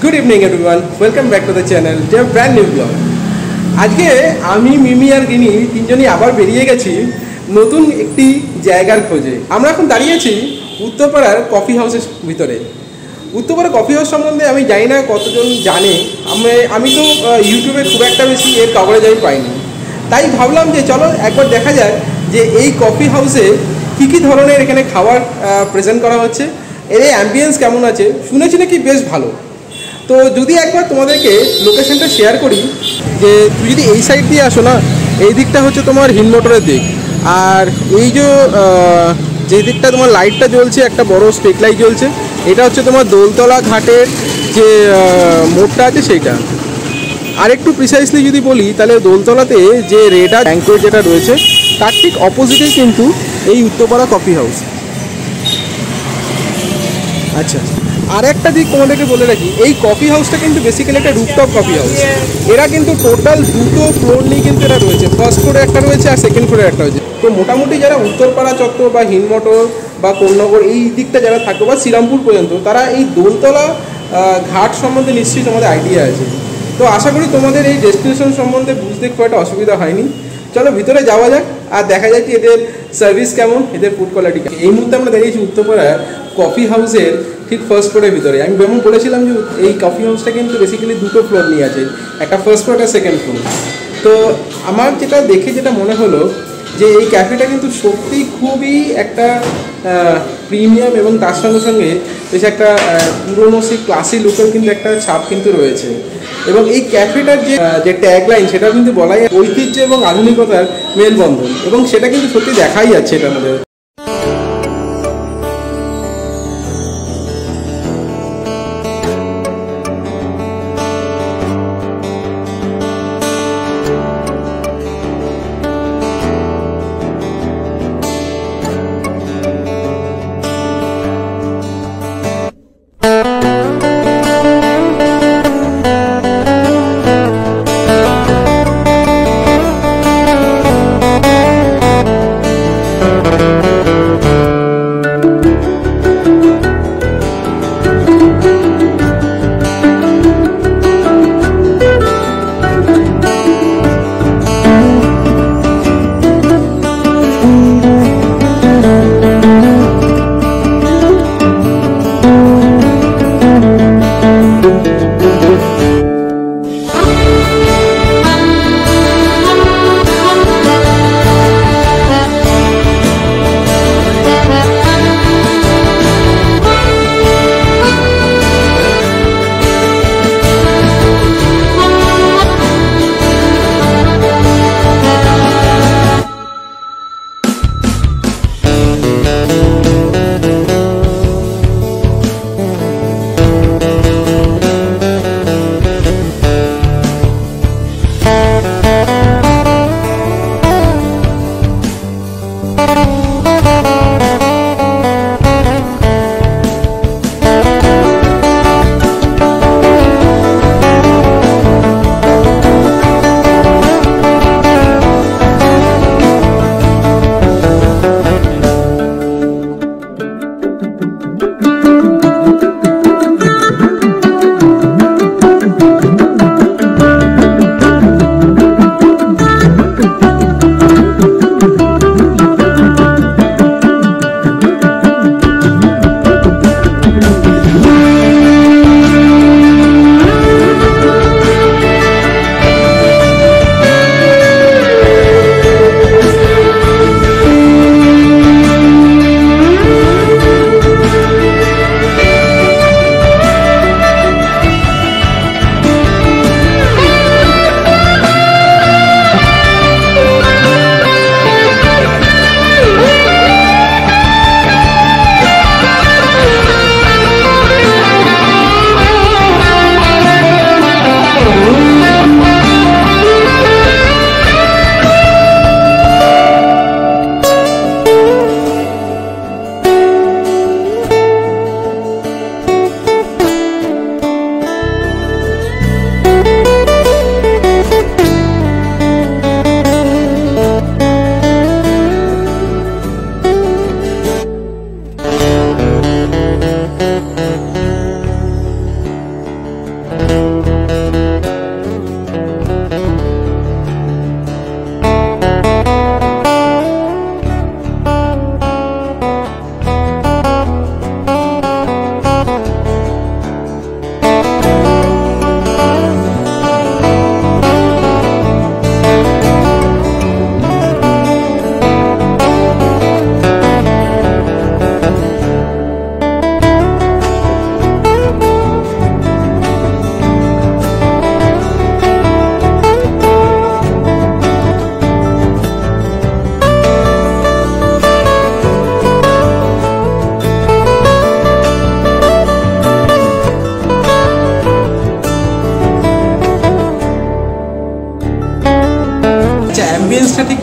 Good evening everyone, welcome back to the channel, to a brand new vlog. আজকে আমি মিমি আর গিনি তিনজনই আবার বেরিয়ে গেছি নতুন একটি জায়গার খোঁজে। আমরা এখন দাঁড়িয়েছি উত্তরপাড়ার কফি হাউসের ভিতরে। উত্তরপাড়া কফি হাউস সম্বন্ধে আমি জানি না কতজন জানে, আমি তো ইউটিউবে খুব একটা বেশি এর কভারেজ আমি পাইনি, তাই ভাবলাম যে চলো একবার দেখা যাক যে এই কফি হাউসে কী ধরনের এখানে খাবার প্রেজেন্ট করা হচ্ছে, এর অ্যাম্বিয়েন্স কেমন আছে, শুনেছি নাকি বেশ ভালো। তো যদি একবার তোমাদেরকে লোকেশনটা শেয়ার করি, যে তুই যদি এই সাইড দিয়ে আসো না, এই দিকটা হচ্ছে তোমার হিল মোটরের দিক, আর এই যে দিকটা তোমার লাইটটা জ্বলছে, একটা বড় স্ট্রিট লাইট জ্বলছে, এটা হচ্ছে তোমার দোলতলা ঘাটের যে মোড়টা আছে সেইটা। আর একটু প্রিসাইসলি যদি বলি তাহলে দোলতলাতে যে রেডা ব্যাংকোয়েট যেটা রয়েছে তার ঠিক অপোজিটেই কিন্তু এই উত্তরপাড়া কফি হাউস। আচ্ছা, আর একটা দিক তোমাদেরকে বলে রাখি, এই কফি হাউসটা কিন্তু বেসিক্যালি একটা রুফটপ কফি হাউস। এরা কিন্তু টোটাল দুটো ফ্লোর নিয়ে কিন্তু এটা রয়েছে, ফার্স্ট ফ্লোরে একটা রয়েছে আর সেকেন্ড ফ্লোরে একটা রয়েছে। তো মোটামুটি যারা উত্তরপাড়া চত্বর বা হিনমোটর বা কোন্নগর এই দিকটা যারা থাকো বা শ্রীরামপুর পর্যন্ত, তারা এই দোলতলা ঘাট সম্বন্ধে নিশ্চয়ই তোমাদের আইডিয়া আছে। তো আশা করি তোমাদের এই ডেস্টিনেশন সম্বন্ধে বুঝতে খুব একটা অসুবিধা হয়নি। চলো ভিতরে যাওয়া যাক আর দেখা যায় কি এদের সার্ভিস কেমন, এদের ফুড কোয়ালিটি কেমন। এই মুহূর্তে আমরা দাঁড়িয়েছি উত্তরপাড়া কফি হাউসের ঠিক ফার্স্ট ফ্লোরের ভিতরে। আমি যেমন বলেছিলাম যে এই কফি হাউসটা কিন্তু বেসিক্যালি দুটো ফ্লোর নিয়ে আছে, একটা ফার্স্ট ফ্লোর একটা সেকেন্ড ফ্লোর। তো আমার যেটা দেখে যেটা মনে হলো যে এই ক্যাফেটা কিন্তু সত্যি খুবই একটা প্রিমিয়াম, এবং তার সঙ্গে সঙ্গে বেশ একটা পুরোনো সেই ক্লাসি লুকের কিন্তু একটা ছাপ কিন্তু রয়েছে। এবং এই ক্যাফেটার যে ট্যাগলাইন সেটাও কিন্তু বলাই ঐতিহ্য এবং আধুনিকতার মেলবন্ধন, এবং সেটা কিন্তু সত্যি দেখাই যাচ্ছে এটার মধ্যে।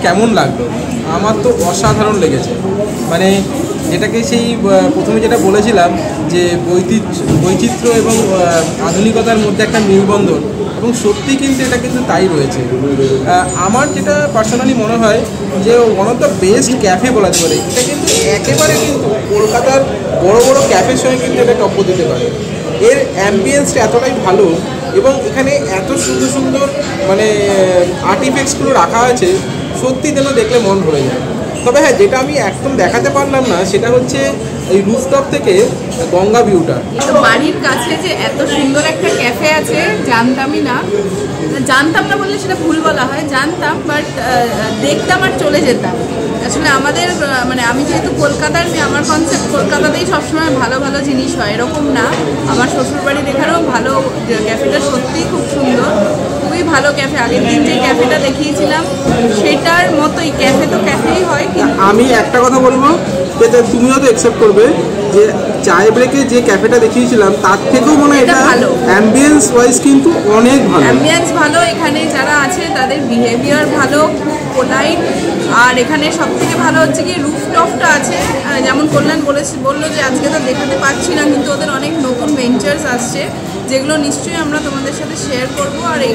কেমন লাগলো? আমার তো অসাধারণ লেগেছে। মানে যেটাকে সেই প্রথমে যেটা বলেছিলাম যে বৈচিত্র্য এবং আধুনিকতার মধ্যে একটা মেলবন্ধন, এবং সত্যি কিন্তু এটা কিন্তু তাই রয়েছে। আমার যেটা পার্সোনালি মনে হয় যে one of the best cafe বলা যেতে পারে। এটা কিন্তু একেবারে কিন্তু কলকাতার বড় বড় ক্যাফের সঙ্গে কিন্তু এটা টক্কর দিতে পারে। এর অ্যাম্বিয়েন্সটা এতটাই ভালো এবং এখানে এত সুন্দর সুন্দর মানে আর্টিফ্যাক্টসগুলো রাখা আছে, সত্যি যেন দেখলে মন ভরে যায়। তবে হ্যাঁ, যেটা আমি একদম দেখাতে পারলাম না সেটা হচ্ছে এই রুফটপ থেকে গঙ্গা ভিউটা। বাড়ির কাছে যে এত সুন্দর একটা ক্যাফে আছে জানতামই না। জানতাম না বললে সেটা ভুল বলা হয়, জানতাম, বাট দেখতাম আর চলে যেতাম। আসলে আমাদের মানে আমি যেহেতু কলকাতার মেয়ে, আমার কনসেপ্ট কলকাতাতেই সবসময় ভালো ভালো জিনিস হয়, এরকম না। আমার শ্বশুরবাড়ির এখানেও ভালো ক্যাফেটা সত্যিই খুব সুন্দর, খুবই ভালো ক্যাফে। আগের দিন যে ক্যাফেটা দেখিয়েছিলাম সেটার মতোই ক্যাফে তো ক্যাফেই হয়। আমি একটা কথা বলবো, তুমিও তো অ্যাকসেপ্ট করবে যে চায় ব্রেকে যে ক্যাফেটা দেখিয়েছিলাম তার থেকেও মনে হয় এটা ভালো। অ্যাম্বিয়েন্স ওয়াইজ কিন্তু অনেক ভালো, অ্যাম্বিয়েন্স ভালো, এখানে যারা আছে তাদের বিহেভিয়ার ভালো, খুব পোলাইট। আর এখানে সব থেকে ভালো হচ্ছে কি রুফটপটা আছে। যেমন কল্যাণ বললো যে আজকে তো দেখাতে পারছি না, কিন্তু ওদের অনেক নতুন ভেঞ্চার্স আসছে যেগুলো নিশ্চয়ই আমরা তোমাদের সাথে শেয়ার করব। আর এই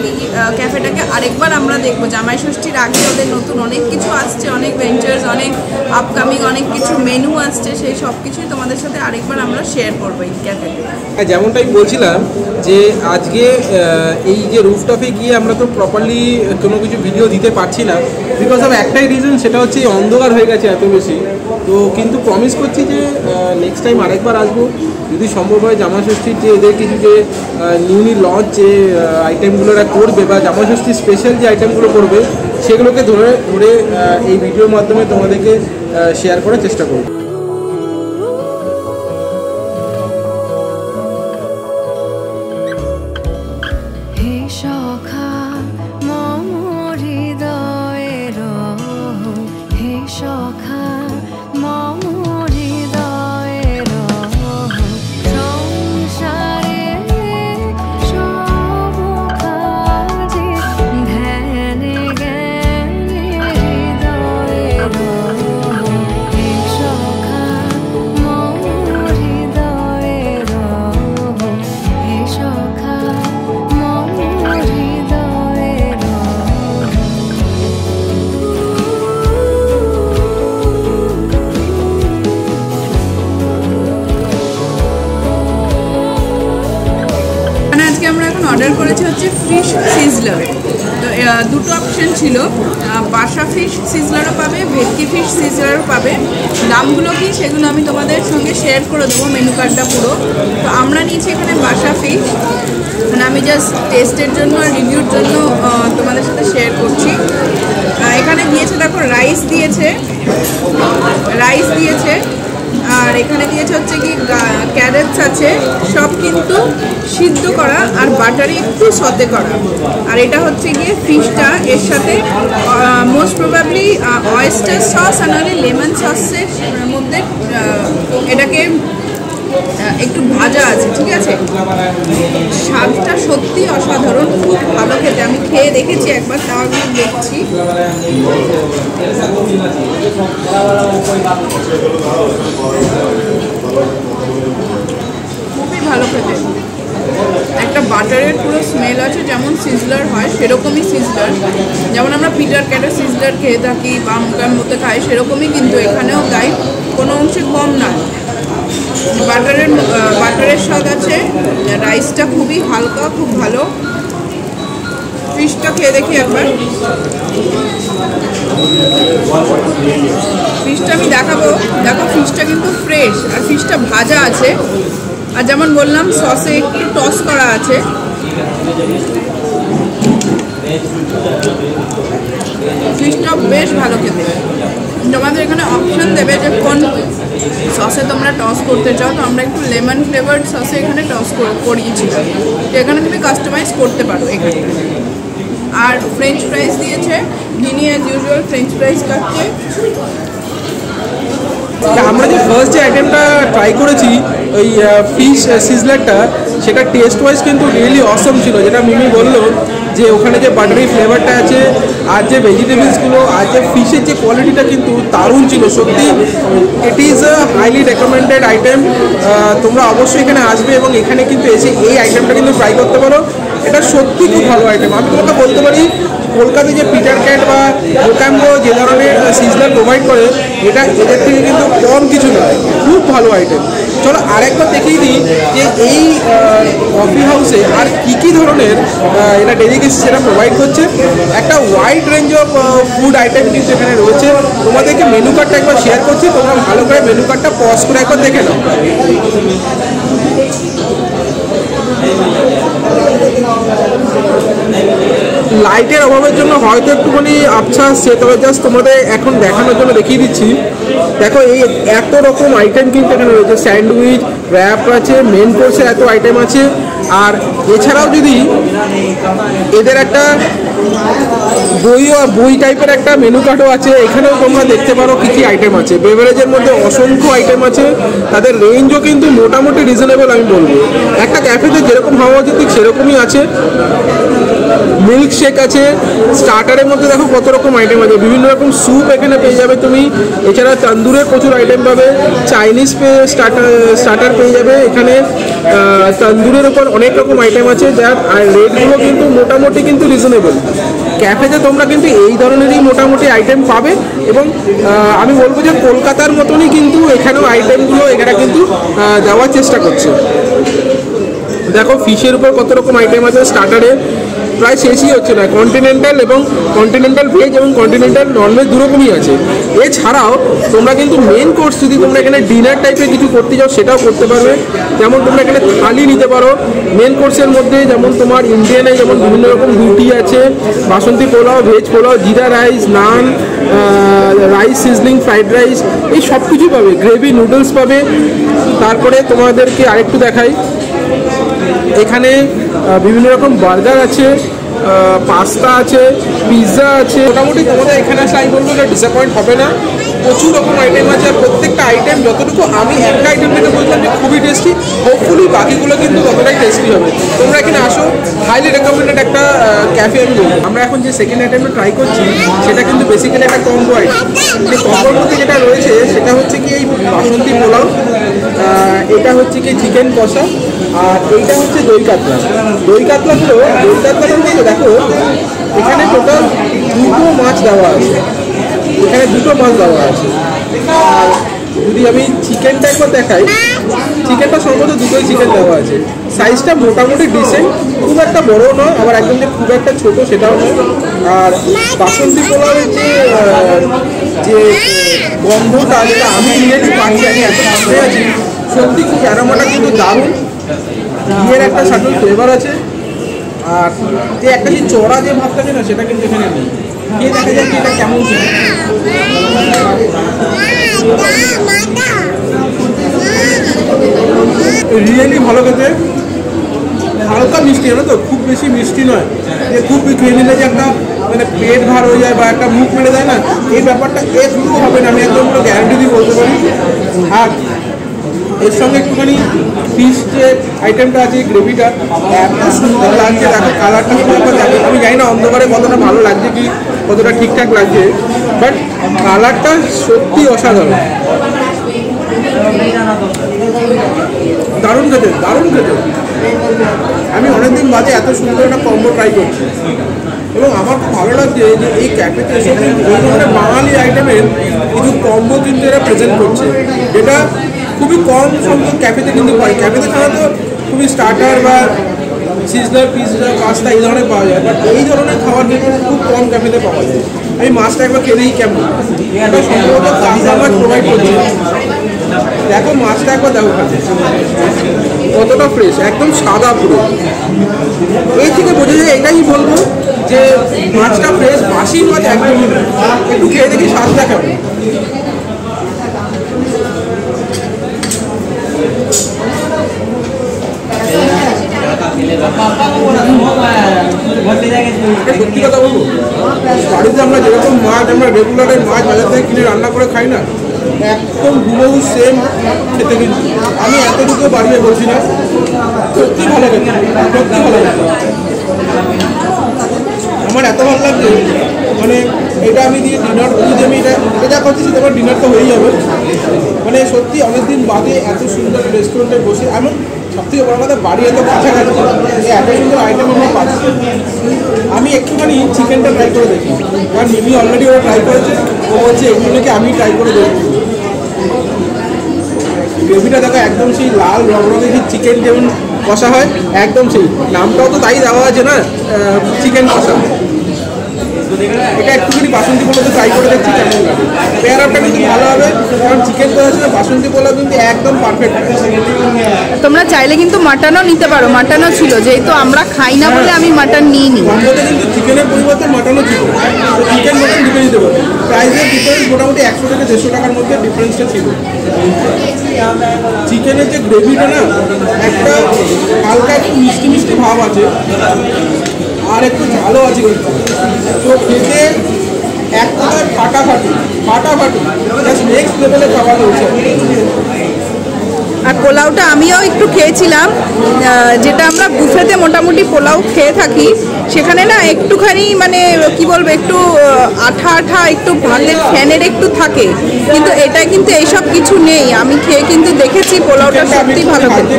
ক্যাফেটাকে আরেকবার আমরা দেখবো। জামাই ষষ্ঠীর আগে ওদের নতুন অনেক কিছু আসছে, অনেক ভেঞ্চার্স, অনেক আপকামিং অনেক কিছু মেনু আসছে, সেই সব কিছুই তোমাদের সাথে আরেকবার আমরা শেয়ার করবো এই ক্যাফেতে। যেমনটাই বলছিলাম যে আজকে এই যে রুফটপে গিয়ে আমরা তো প্রপারলি কোনো কিছু ভিডিও দিতে পারছি না, বিকজ অফ একটাই রিজন, সেটা হচ্ছে অন্ধকার হয়ে গেছে এত বেশি। তো কিন্তু প্রমিস করছি যে নেক্সট টাইম আরেকবার আসবো, যদি সম্ভব হয় জামা ষষ্ঠীর যে এদের কিছু যে নিউলি লঞ্চ যে আইটেমগুলো করবে বা জামা ষষ্ঠীর স্পেশাল যে আইটেমগুলো করবে সেগুলোকে ধরে ধরে এই ভিডিওর মাধ্যমে তোমাদেরকে শেয়ার করার চেষ্টা করব। অর্ডার করেছি হচ্ছে ফিশ সিজলার। তো দুটো অপশন ছিল, বাসা ফিশ সিজলারও পাবে, ভেটকি ফিশ সিজলারও পাবে। দামগুলো কি সেগুলো আমি তোমাদের সঙ্গে শেয়ার করে দেবো, মেনু কার্ডটা পুরো। তো আমরা নিয়েছি এখানে বাসা ফিশ, মানে আমি জাস্ট টেস্টের জন্য আর রিভিউর জন্য তোমাদের সাথে শেয়ার করছি। এখানে দিয়েছে দেখো রাইস দিয়েছে, আর এখানে দিয়েছে হচ্ছে কি ক্যারেটস আছে, সব কিন্তু সিদ্ধ করা আর বাটারে একটু সতে করা। আর এটা হচ্ছে গিয়ে ফিশটা, এর সাথে মোস্ট প্রবাবলি অয়েস্টার সস আর নাহলে লেমন সসের মধ্যে এটাকে একটু ভাজা আছে, ঠিক আছে। স্বাদটা সত্যি অসাধারণ, খুব ভালো খেতে। আমি খেয়ে দেখেছি একবার, তাও আমি দেখছি। খুবই ভালো খেতে, একটা বাটারের পুরো স্মেল আছে, যেমন সিজলার হয় সেরকমই সিজলার। যেমন আমরা পিটার ক্যাটের সিজলার খেয়ে থাকি বা মুখের মধ্যে খাই, সেরকমই কিন্তু এখানেও তাই, কোনো অংশে কম না। বাটারের স্বাদ আছে, রাইসটা খুবই হালকা, খুব ভালো। ফিশটা খেয়ে দেখি একবার। ফিশটা আমি দেখাবো, দেখো ফিশটা কিন্তু ফ্রেশ আর ফিশটা ভাজা আছে। আর যেমন বললাম সসে একটু টস করা আছে। ফিশটা বেশ ভালো খেতে। তোমাদের এখানে অপশন দেবে যে কোন সসে তোমরা টস করতে চাও, তো আমরা একটু লেমন ফ্লেভার্ড সসে এখানে টস করিয়েছিলাম। তো এখানে তুমি কাস্টমাইজ করতে পারো এখানে। আর ফ্রেঞ্চ ফ্রাইজ দিয়েছে, যিনি অ্যাজ ইউজুয়াল ফ্রেঞ্চ ফ্রাইজ খাচ্ছে। আমরা যে ফার্স্ট যে আইটেমটা ট্রাই করেছি ওই ফিশ সিজলারটা, সেটা টেস্ট ওয়াইজ কিন্তু রিয়েলি অসম ছিল। যেটা মিমি বললো যে ওখানে যে বাটারি ফ্লেভারটা আছে আর যে ভেজিটেবলসগুলো আর যে ফিশের যে কোয়ালিটিটা কিন্তু দারুণ ছিল সত্যি। It is a highly recommended item. তোমরা অবশ্যই এখানে আসবে এবং এখানে কিন্তু এসে এই আইটেমটা কিন্তু ট্রাই করতে পারো। এটা সত্যি খুব ভালো আইটেম। আমি তোমাকে বলতে পারি কলকাতায় যে পিটার ক্যাট বা ওকাম্বো যে ধরনের সিজনাল প্রোভাইড করে এটা এদের থেকে কিন্তু কম কিছু নয়, খুব ভালো আইটেম। চলো আরেকবার দেখিয়ে দিই যে এই কফি হাউসে আর কী ধরনের এটা ডেলিকেসি সেটা প্রোভাইড করছে। একটা wide range of food item কিন্তু এখানে রয়েছে। তোমাদেরকে মেনু কার্ডটা একবার শেয়ার করছি, তোমরা ভালো করে মেনু কার্ডটা পজ করে একবার দেখে নাও। লাইটের অভাবের জন্য হয়তো একটুখানি আবছা আসছে, তবে জাস্ট তোমাদের এখন দেখানোর জন্য দেখিয়ে দিচ্ছি। দেখো এই এত রকম আইটেম কিন্তু এখানে রয়েছে, স্যান্ডউইচ, র্যাপ আছে, মেন কোর্সের এত আইটেম আছে। আর এছাড়াও যদি এদের একটা বই টাইপের একটা মেনু কার্ডও আছে, এখানেও তোমরা দেখতে পারো কী কী আইটেম আছে। বেভারেজের মধ্যে অসংখ্য আইটেম আছে, তাদের রেঞ্জও কিন্তু মোটামুটি রিজনেবল আমি বলবো। একটা ক্যাফেতে যেরকম হওয়া উচিত ঠিক সেরকমই আছে। মিল্ক শেক আছে, স্টার্টারের মধ্যে দেখো কত রকম আইটেম আছে, বিভিন্ন রকম স্যুপ এখানে পেয়ে যাবে তুমি। এছাড়া তন্দুরের প্রচুর আইটেম পাবে, চাইনিজ স্টার্টার পেয়ে যাবে এখানে। তন্দুরের উপর অনেক রকম আইটেম আছে, যার রেটগুলো কিন্তু মোটামুটি কিন্তু রিজনেবল। ক্যাফেতে তোমরা কিন্তু এই ধরনেরই মোটামুটি আইটেম পাবে এবং আমি বলবো যে কলকাতার মতনই কিন্তু এখানেও আইটেমগুলো এখানে কিন্তু দেওয়ার চেষ্টা করছে। দেখো ফিশের উপর কত রকম আইটেম আছে, স্টার্টারে প্রায় শেষই হচ্ছে না। কন্টিনেন্টাল এবং কন্টিনেন্টাল ভেজ এবং কন্টিনেন্টাল ননভেজ দুরকমই আছে। এছাড়াও তোমরা কিন্তু মেন কোর্স যদি তোমরা এখানে ডিনার টাইপের কিছু করতে চাও সেটাও করতে পারবে। যেমন তোমরা এখানে থালি নিতে পারো। মেন কোর্সের মধ্যে যেমন তোমার ইন্ডিয়ানে যেমন বিভিন্ন রকম রুটি আছে, বাসন্তী পোলাও, ভেজ পোলাও, জিরা রাইস, নান, রাইস সিজলিং, ফ্রাইড রাইস, এই সব কিছু পাবে। গ্রেভি নুডলস পাবে। তারপরে তোমাদেরকে আরেকটু দেখাই, এখানে বিভিন্ন রকম বার্গার আছে, পাস্তা আছে, পিৎজা আছে। মোটামুটি তোমাদের এখানে আসলে আমি বলবো ডিসঅ্যাপয়েন্ট হবে না। প্রচুর রকম আইটেম আছে আর প্রত্যেকটা আইটেম যতটুকু আমি একটা আইটেম থেকে বললাম যে খুবই টেস্টি, হোপফুলি বাকিগুলো কিন্তু ততটাই টেস্টি হবে। তোমরা এখানে আসো, হাইলি রেকমেন্ডেড একটা ক্যাফে আমি বলবো। আমরা এখন যে সেকেন্ড আইটেমটা ট্রাই করছি সেটা কিন্তু বেসিক্যালি একটা কম্বো আইটেম। এই কম্বোর মধ্যে যেটা রয়েছে সেটা হচ্ছে কি এই বাসন্তী পোলাও, এটা হচ্ছে কি চিকেন কষা, আর এইটা হচ্ছে দই কাতলা। দই কাতলাটার মধ্যে দেখো এখানে টোটাল দুটো মাছ দেওয়া আছে, এখানে দুটো মাছ দেওয়া আছে। আর যদি আমি চিকেনটা একবার দেখাই, চিকেনটা সম্ভবত দুটোই চিকেন দেওয়া আছে। সাইজটা মোটামুটি ডিসেন্ট, খুব একটা বড় নয়, আবার একদম যে খুব একটা ছোটো সেটাও নয়। আর বাসন্তী পোলাওয়ের যে গন্ধটা যেটা আমি রিয়েলি পাচ্ছি, আমি এত সামনে আছি, সত্যি খুব অ্যারোমাটা কিন্তু দারুণ। ঘিয়ের একটা সাটল ফ্লেভার আছে, আর যে একটা যে চড়া যে ভাবটা আছে না সেটা কিন্তু এখানে নেই। গিয়ে দেখা যায় কি এটা কেমন ছিল। রিয়েলি ভালো খেতে, হালকা মিষ্টি, জানো তো, খুব বেশি মিষ্টি নয় যে খুব খেয়ে নিলে যে একটা মানে পেট ভার হয়ে যায় বা একটা মুখ মেরে যায় না, এই ব্যাপারটা একটু হবে না, আমি একদম পুরো গ্যারান্টি দিয়ে বলতে পারি। আর এর সঙ্গে একটুখানি ফিশ যে আইটেমটা আছে, গ্রেভিটা এত সুন্দর লাগছে। দেখো কালারটা দেখো, আমি জানি না অন্ধকারে কতটা ভালো লাগছে কি কতটা ঠিকঠাক লাগছে, বাট কালারটা সত্যি অসাধারণ, দারুণ খেতে, দারুণ খেতে। আমি অনেকদিন বাদে এত সুন্দর একটা কম্বো ট্রাই করছি এবং আমার খুব ভালো লাগছে যে এই ক্যাফেতে এসে ওই ধরনের বাঙালি আইটেমের কিছু কম্বো কিন্তু এরা প্রেজেন্ট করছে, যেটা খুবই কম সংখ্যক ক্যাফেতে কিন্তু পাই। ক্যাফেতে সাধারণত খুবই স্টার্টার বা সিজনাল পিৎজা, পাস্তা এই ধরনের পাওয়া যায়, বাট এই ধরনের খাবার কিন্তু খুব কম ক্যাফেতে পাওয়া যায়। আমি মাছটা একবার খেয়ে দিই কেমন, এটা সম্ভবত তাজা মাছ প্রোভাইড করছে। দেখো মাছটা একবার দেখো কতটা ফ্রেশ, একদম সাদা পুরো। এই থেকে বোঝা যায়, এটাই বলবো যে মাছটা ফ্রেশ, বাসি মাছ একদমই নয়। একটু খেয়ে দেখি স্বাদটা কেমন। সত্যি কথা বলবো, বাড়িতে আমরা যেরকম মাছ আমরা রেগুলারের মাছ বাজার থেকে কিনে রান্না করে খাই না, একদম হুবহু সেম খেতে। কিন্তু আমি এতটুকু বাড়িয়ে বলছি না, সত্যি ভালো খেতে, সত্যি ভালো খেতে। আমার এত ভালো লাগছে, মানে এটা আমি দিয়ে ডিনার যদি আমি এটা যা করছি সেটা আমার ডিনার তো হয়েই যাবে। মানে সত্যি অনেকদিন বাদে এত সুন্দর রেস্টুরেন্টে বসে, এমন সবথেকে বড় কথা বাড়ি এত কাছাকাছি এত সুন্দর আইটেম আমরা পাচ্ছি। আমি একটুখানি চিকেনটা ট্রাই করে দেখি, কারণ মিমি অলরেডি ওরা ট্রাই করেছে, ও বলছে একটু নাকি আমি ট্রাই করে দেখি। গ্রেভিটা দেখো একদম সেই লাল রঙের চিকেন যেমন কষা হয় একদম সেই, নামটাও তো তাই দেওয়া আছে না, চিকেন কষা। এটা একটুখানি বাসন্তী পোলাও ট্রাই করে দেখছি কেমন লাগে। পেয়ার আপটা কিন্তু ভালো হবে, কারণ চিকেন তো আছে না, বাসন্তী পোলাও কিন্তু একদম পারফেক্ট। তোমরা চাইলে কিন্তু মাটনও নিতে পারো, মাটনও ছিল, যেহেতু আমরা খাই না বলে আমি মাটন নিইনি। কম্বোতে কিন্তু চিকেনের পরিবর্তে মাটনও ছিল, তো চিকেন মাটন দিতে দিতে পারো। প্রাইসের ডিফারেন্স মোটামুটি 100 থেকে 150 টাকার মধ্যে ডিফারেন্সটা ছিল। চিকেনের যে গ্রেভিটা না, একটা হালকা একটু মিষ্টি মিষ্টি ভাব আছে, আর একটু ঝালও আছে কিন্তু। তো খেতে এক কথায় ফাটাফাটি জাস্ট নেক্সট লেভেলে খাবার হয়েছে। আর পোলাওটা আমিও একটু খেয়েছিলাম, যেটা আমরা বুফেতে মোটামুটি পোলাও খেয়ে থাকি, সেখানে না একটুখানি মানে কি বলবো, একটু আঠা আঠা, একটু ভাতের ফ্যানের একটু থাকে, কিন্তু এটা কিন্তু এইসব কিছু নেই। আমি খেয়ে কিন্তু দেখেছি পোলাওটা সত্যি ভালো খেতে।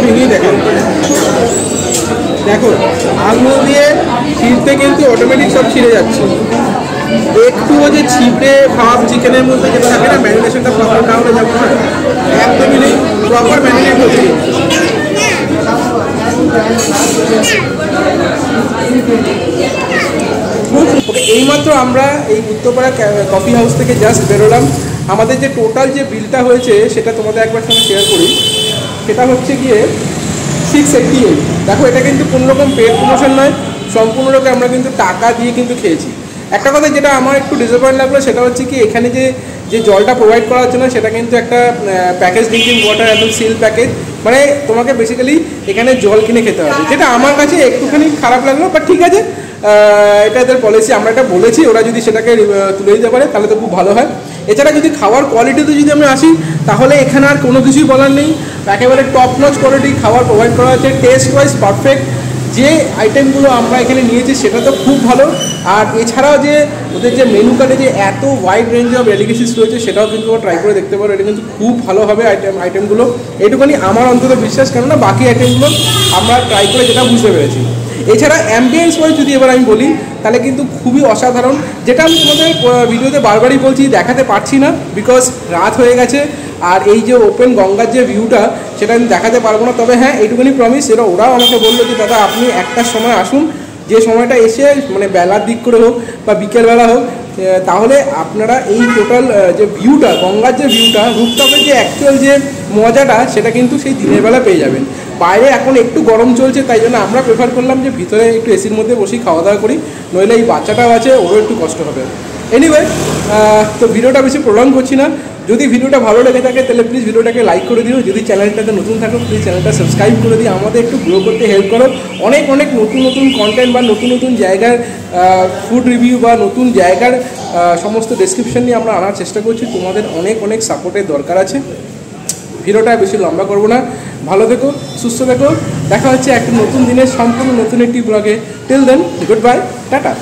দেখো আঙুল দিয়ে ছিঁড়তে কিন্তু অটোমেটিক সব ছিঁড়ে যাচ্ছে, একটুও যে ছিপড়ে ভাব চিকেনের মধ্যে যেটা থাকে না, ম্যারিনেশনটা প্রপার না হলে যাবে না, একদমই নেই, প্রপার ম্যারিনেট হচ্ছে। এইমাত্র আমরা এই উত্তরপাড়া কফি হাউস থেকে জাস্ট বেরোলাম। আমাদের যে টোটাল যে বিলটা হয়েছে সেটা তোমাদের একবার সঙ্গে শেয়ার করি। সেটা হচ্ছে গিয়ে 688। দেখো এটা কিন্তু কোনোরকম পেড প্রমোশন নয়, সম্পূর্ণরূপে আমরা কিন্তু টাকা দিয়ে কিন্তু খেয়েছি। একটা কথা যেটা আমার একটু ডিসঅ্যাপয়েন্ট লাগলো সেটা হচ্ছে কি, এখানে যে জলটা প্রোভাইড করা হচ্ছে না, সেটা কিন্তু একটা প্যাকেজ ড্রিঙ্কিং ওয়াটার, একদম সিল প্যাকেজ, মানে তোমাকে বেসিক্যালি এখানে জল কিনে খেতে হবে, যেটা আমার কাছে একটুখানি খারাপ লাগলো। বাট ঠিক আছে, এটা এদের পলিসি, আমরা এটা বলেছি, ওরা যদি সেটাকে তুলে দিতে পারে তাহলে তো খুব ভালো হয়। এছাড়া যদি খাওয়ার কোয়ালিটিতে যদি আমি আসি, তাহলে এখানে আর কোনো কিছুই বলার নেই, একেবারে টপ নচ কোয়ালিটি খাবার প্রোভাইড করা হচ্ছে, টেস্ট ওয়াইজ পারফেক্ট। যে আইটেমগুলো আমরা এখানে নিয়েছি সেটা তো খুব ভালো, আর এছাড়াও যে ওদের যে মেনু কার্ডে যে এত ওয়াইড রেঞ্জ অফ ডেলিকেসিস রয়েছে সেটাও কিন্তু ট্রাই করে দেখতে পারো। এটা কিন্তু খুব ভালো হবে আইটেমগুলো, এইটুখানি আমার অন্তত বিশ্বাস, কেননা বাকি আইটেমগুলো আমরা ট্রাই করে যেটা বুঝতে পেরেছি। এছাড়া অ্যাম্বিয়েন্স ওয়াইজ যদি এবার আমি বলি, তাহলে কিন্তু খুবই অসাধারণ, যেটা আমি তোমাদের ভিডিওতে বারবারই বলছি, দেখাতে পারছি না বিকজ রাত হয়ে গেছে, আর এই যে ওপেন গঙ্গার যে ভিউটা সেটা আমি দেখাতে পারবো না। তবে হ্যাঁ, এইটুকুনি প্রমিস, এটা ওরাও আমাকে বললো যে দাদা আপনি একটার সময় আসুন, যে সময়টা এসে মানে বেলার দিক করে হোক বা বিকেলবেলা হোক, তাহলে আপনারা এই টোটাল যে ভিউটা, গঙ্গার যে ভিউটা, রুফটপের যে অ্যাকচুয়াল যে মজাটা, সেটা কিন্তু সেই দিনের বেলা পেয়ে যাবেন। বাইরে এখন একটু গরম চলছে, তাই জন্য আমরা প্রেফার করলাম যে ভিতরে একটু এসির মধ্যে বসেই খাওয়া দাওয়া করি, নইলে এই বাচ্চাটাও আছে, ওরও একটু কষ্ট হবে। এনিওয়ে, তো ভিডিওটা বেশি প্রলং করছি না। যদি ভিডিওটা ভালো লেগে থাকে তাহলে প্লিজ ভিডিওটাকে লাইক করে দিও, যদি চ্যানেলটাতে নতুন থাকো প্লিজ চ্যানেলটা সাবস্ক্রাইব করে দিও, আমাদের একটু গ্রো করতে হেল্প করো। অনেক নতুন কন্টেন্ট বা নতুন জায়গার ফুড রিভিউ বা নতুন জায়গার সমস্ত ডেসক্রিপশন নিয়ে আমরা আনার চেষ্টা করছি, তোমাদের অনেক সাপোর্টের দরকার আছে। ভিডিওটা বেশি লম্বা করবো না, ভালো থেকো, সুস্থ থেকো, দেখা হচ্ছে একটা নতুন দিনের সম্পূর্ণ নতুন একটি ব্লগে। Till then, good bye, tata.